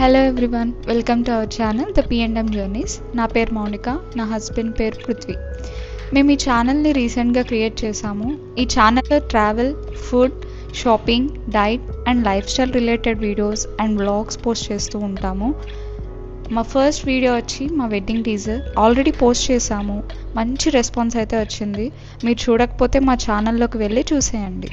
Hello everyone, welcome to our channel the P&M journeys. నా పేరు మౌనిక, నా హస్బెండ్ పేరు పృథ్వీ. మేము ఈ ఛానల్ని రీసెంట్గా క్రియేట్ చేసాము. ఈ ఛానల్లో travel, food, shopping, diet and life style related videos and vlogs post చేస్తూ ఉంటాము. మా ఫస్ట్ వీడియో వచ్చి మా వెడ్డింగ్ టీజర్ ఆల్రెడీ పోస్ట్ చేసాము. మంచి రెస్పాన్స్ అయితే వచ్చింది. మీరు చూడకపోతే మా ఛానల్లోకి వెళ్ళి చూసేయండి.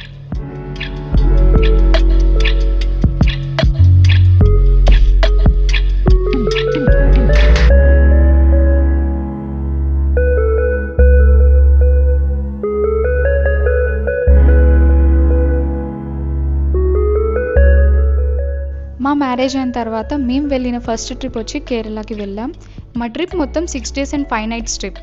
మా మ్యారేజ్ అయిన తర్వాత మేము వెళ్ళిన ఫస్ట్ ట్రిప్ వచ్చి కేరళకి వెళ్ళాం. మా ట్రిప్ మొత్తం 6 days and 5 nights trip.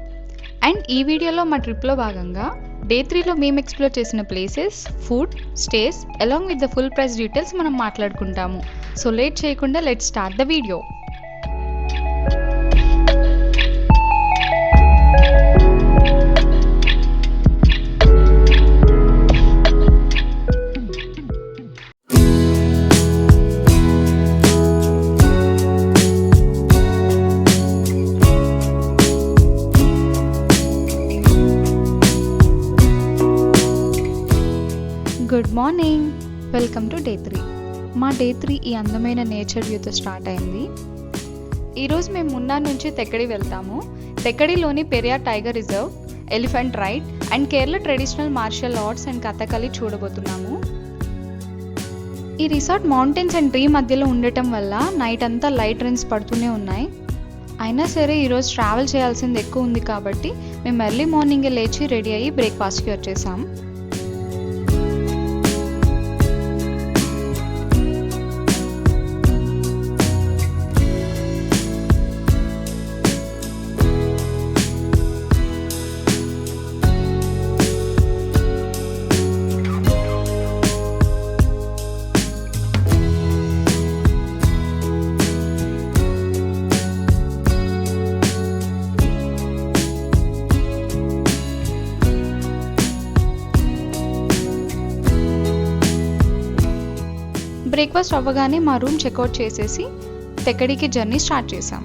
And ఈ వీడియోలో మా ట్రిప్లో భాగంగా డే 3లో మేము ఎక్స్ప్లోర్ చేసిన places, food, stays along with the full price details మనం మాట్లాడుకుంటాము. సో లేట్ చేయకుండా let's start the video. Good morning, welcome to day 3. మా డే 3 ఈ అందమైన నేచర్ వ్యూతో స్టార్ట్ అయింది. ఈరోజు మేము మున్నార్ నుంచి తెక్కడి వెళ్తాము. తెక్కడిలోని Periyar tiger reserve, elephant ride and Kerala traditional martial arts and Kathakali చూడబోతున్నాము. ఈ రిసార్ట్ మౌంటైన్స్ అండ్ ట్రీ మధ్యలో ఉండటం వల్ల నైట్ అంతా లైట్ రైన్స్ పడుతూనే ఉన్నాయి. అయినా సరే ఈరోజు ట్రావెల్ చేయాల్సింది ఎక్కువ ఉంది కాబట్టి మేము ఎర్లీ మార్నింగే లేచి రెడీ అయ్యి బ్రేక్ఫాస్ట్కి వచ్చేసాం. బ్రేక్ఫాస్ట్ అవ్వగానే మా రూమ్ చెక్అవుట్ చేసేసి తెక్కడికి జర్నీ స్టార్ట్ చేసాం.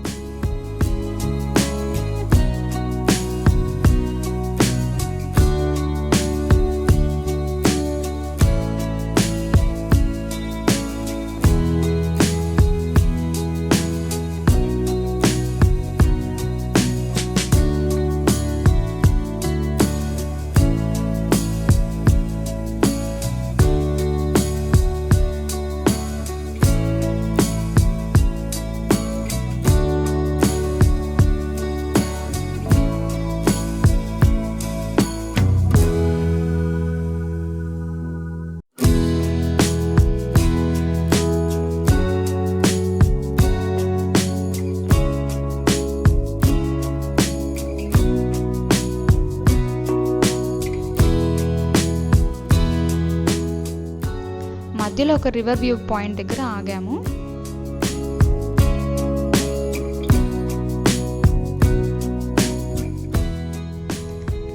మధ్యలో ఒక రివర్ వ్యూ పాయింట్ దగ్గర ఆగాము.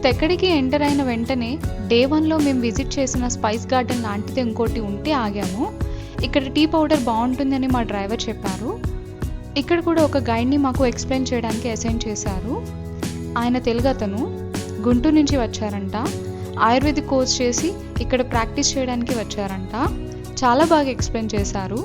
తెక్కడికి ఎంటర్ అయిన వెంటనే డే 1లో మేము విజిట్ చేసిన స్పైస్ గార్డెన్ లాంటిది ఇంకోటి ఉంటే ఆగాము. ఇక్కడ టీ పౌడర్ బాగుంటుందని మా డ్రైవర్ చెప్పారు. ఇక్కడ కూడా ఒక గైడ్ని మాకు ఎక్స్ప్లెయిన్ చేయడానికి అసైన్ చేశారు. ఆయన తెలుగు అతను, గుంటూరు నుంచి వచ్చారంట. ఆయుర్వేదిక్ కోర్స్ చేసి ఇక్కడ ప్రాక్టీస్ చేయడానికి వచ్చారంట. చాలా బాగా ఎక్స్ప్లెయిన్ చేశారు.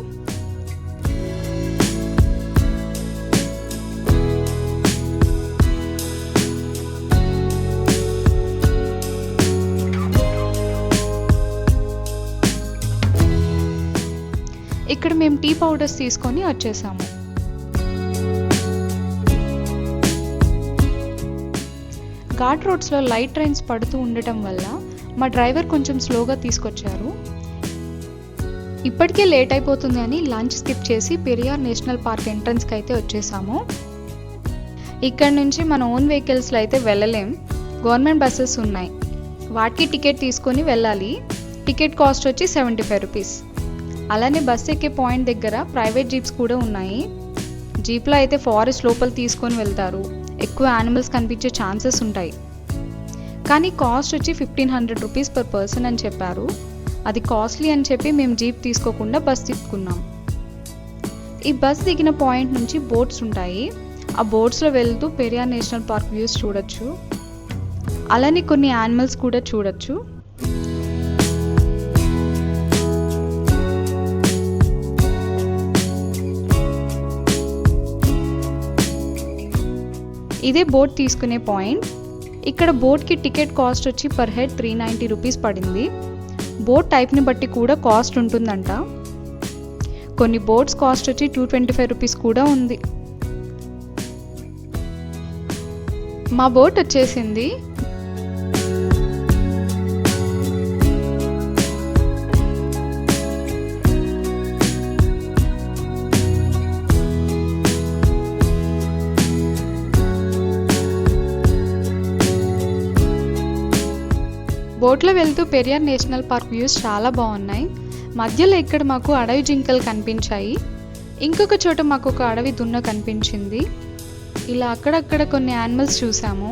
ఇక్కడ మేము టీ పౌడర్స్ తీసుకొని వచ్చేసాము. ఘాట్ రోడ్స్లో లైట్ రైన్స్ పడుతూ ఉండటం వల్ల మా డ్రైవర్ కొంచెం స్లోగా తీసుకొచ్చారు. ఇప్పటికే లేట్ అయిపోతుంది అని లంచ్ స్కిప్ చేసి పెరియార్ నేషనల్ పార్క్ ఎంట్రన్స్కి అయితే వచ్చేసాము. ఇక్కడ నుంచి మన ఓన్ వెహికల్స్లో అయితే వెళ్ళలేం. గవర్నమెంట్ బస్సెస్ ఉన్నాయి, వాటికి టికెట్ తీసుకొని వెళ్ళాలి. టికెట్ కాస్ట్ వచ్చి 75 రూపీస్. అలానే బస్సు ఎక్కే పాయింట్ దగ్గర ప్రైవేట్ జీప్స్ కూడా ఉన్నాయి. జీప్లో అయితే ఫారెస్ట్ లోపల తీసుకొని వెళ్తారు. ఎక్కువ యానిమల్స్ కనిపించే ఛాన్సెస్ ఉంటాయి. కానీ కాస్ట్ వచ్చి 1500 రూపీస్ పర్ పర్సన్ అని చెప్పారు. అది కాస్ట్లీ అని చెప్పి మేము జీప్ తీసుకోకుండా బస్ తీసుకున్నాం. ఈ బస్ దిగిన పాయింట్ నుంచి బోట్స్ ఉంటాయి. ఆ బోట్స్లో వెళ్తూ పెరియార్ నేషనల్ పార్క్ వ్యూస్ చూడొచ్చు. అలానే కొన్ని యానిమల్స్ కూడా చూడొచ్చు. ఇదే బోట్ తీసుకునే పాయింట్. ఇక్కడ బోట్కి టికెట్ కాస్ట్ వచ్చి పర్ హెడ్ 390 రూపీస్ పడింది. బోట్ టైప్ని బట్టి కూడా కాస్ట్ ఉంటుందంట. కొన్ని బోట్స్ కాస్ట్ వచ్చి 225 రూపీస్ కూడా ఉంది. మా బోట్ వచ్చేసింది. బోట్లో వెళ్తూ పెరియార్ నేషనల్ పార్క్ వ్యూస్ చాలా బాగున్నాయి. మధ్యలో ఇక్కడ మాకు అడవి జింకలు కనిపించాయి. ఇంకొక చోట మాకు ఒక అడవి దున్న కనిపించింది. ఇలా అక్కడక్కడ కొన్ని యానిమల్స్ చూసాము.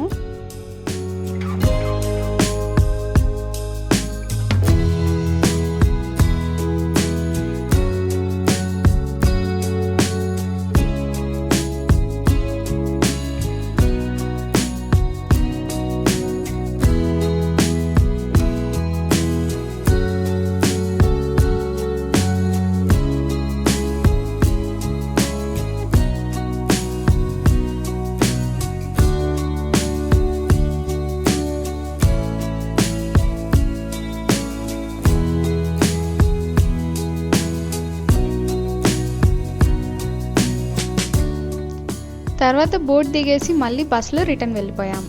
తర్వాత బోట్ దిగేసి మళ్ళీ బస్సులో రిటర్న్ వెళ్ళిపోయాము.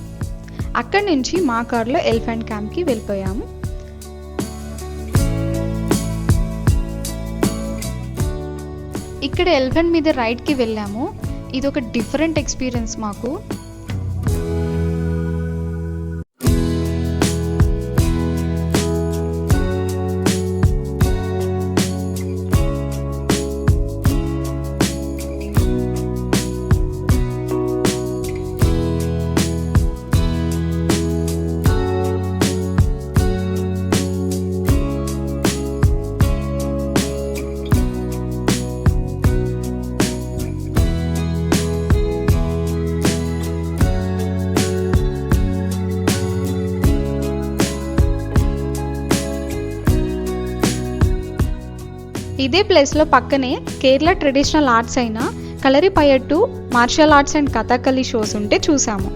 అక్కడి నుంచి మా కార్లో ఎలిఫెంట్ క్యాంప్కి వెళ్ళిపోయాము. ఇక్కడ ఎలిఫెంట్ మీద రైడ్కి వెళ్ళాము. ఇది ఒక డిఫరెంట్ ఎక్స్పీరియన్స్ మాకు. ఇదే ప్లేస్లో పక్కనే కేరళ ట్రెడిషనల్ ఆర్ట్స్ అయిన Kalaripayattu, martial arts and Kathakali shows ఉంటే చూసాము.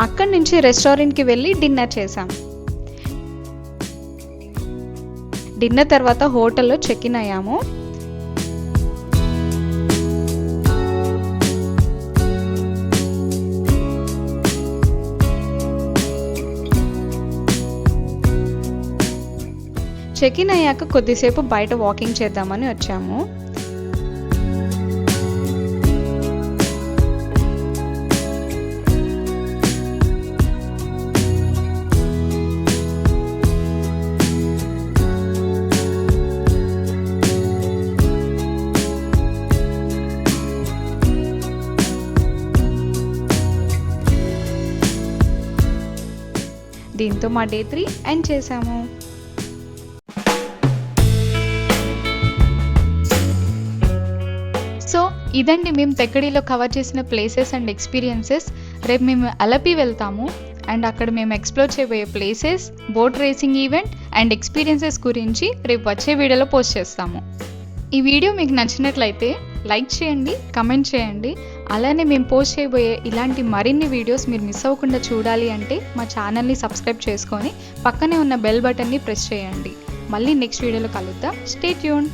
అక్కడి నుంచి రెస్టారెంట్కి వెళ్ళి డిన్నర్ చేసాం. డిన్నర్ తర్వాత హోటల్లో చెక్ ఇన్ అయ్యాము. చెక్ ఇన్ అయ్యాక కొద్దిసేపు బయట వాకింగ్ చేద్దామని వచ్చాము. దీంతో మా డే 3 ఎండ్ చేసాము. సో ఇదండి మేము తెక్కడిలో కవర్ చేసిన ప్లేసెస్ అండ్ ఎక్స్పీరియన్సెస్. రేపు మేము అలపి వెళ్తాము అండ్ అక్కడ మేము ఎక్స్ప్లోర్ చేయబోయే places, boat racing event and experiences గురించి రేపు వచ్చే వీడియోలో పోస్ట్ చేస్తాము. ఈ వీడియో మీకు నచ్చినట్లయితే లైక్ చేయండి, కమెంట్ చేయండి. అలానే మేము పోస్ట్ చేయబోయే ఇలాంటి మరిన్ని వీడియోస్ మీరు మిస్ అవ్వకుండా చూడాలి అంటే మా ఛానల్ని సబ్స్క్రైబ్ చేసుకొని పక్కనే ఉన్న బెల్ బటన్ని ప్రెస్ చేయండి. మళ్ళీ నెక్స్ట్ వీడియోలో కలుద్దాం. Stay tune.